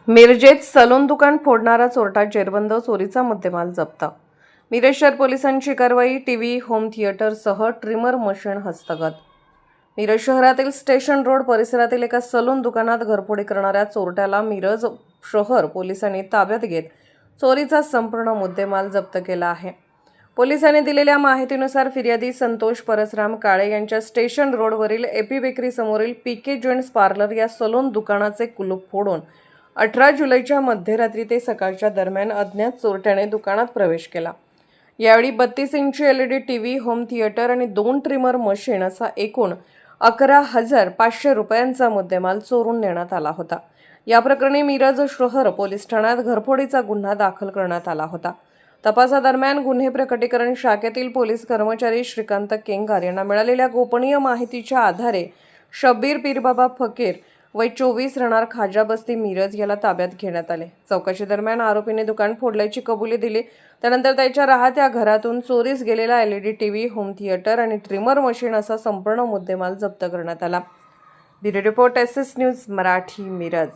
मिरजेत salon दुकान फोडणारा चोरटा जेरबंद, चोरीचा मुद्देमाल जप्त। मिरज शहर पोलिसांची कारवाई, टीव्ही, होम थिएटरसह ट्रिमर मशीन हस्तगत। मिरज शहरातील स्टेशन रोड परिसरातील एका सलून दुकानात घरफोडी करणाऱ्या चोरट्याला मिरज शहर पोलिसांनी ताब्यात घेत चोरीचा संपूर्ण मुद्देमाल जप्त केला आहे। पोलिसांनी दिलेल्या माहितीनुसार फिर्यादी संतोष परसराम काळे यांच्या स्टेशन रोडवरील एपी बेकरी समोरील पीके जेंट्स पार्लर या सलून दुकानाचे कुलूप फोडून 18 जुलैच्या मध्यरात्री ते सकाळच्या दरम्यान अज्ञात चोरट्याने दुकानात प्रवेश केला। यावेळी 32 इंची LED टीव्ही, होम थिएटर आणि 2 ट्रिमर मशीन असा एकूण 11,500 रुपयांचा मुद्देमाल चोरून नेण्यात आला होता। या प्रकरणी मिरज शहर पोलीस ठाण्यात घरफोडीचा गुन्हा दाखल करण्यात आला होता। तपासादरम्यान गुन्हे प्रकटीकरण शाखेतील पोलीस कर्मचारी श्रीकांत केंगार यांना मिळालेल्या गोपनीय माहितीच्या आधारे शब्बीर पीरबाबा फकीर वय 24 राहणार खाजा बस्ती मिरज याला ताब्यात घेण्यात आले। चौकशी दरम्यान आरोपीने दुकान फोडल्याची कबुली दिली। त्यानंतर त्याच्या राहत्या घरातून चोरीस गेलेला LED टीव्ही, होम थिएटर आणि ट्रिमर मशीन असा संपूर्ण मुद्देमाल जप्त करण्यात आला। Bureau report SS news Marathi, Miraj.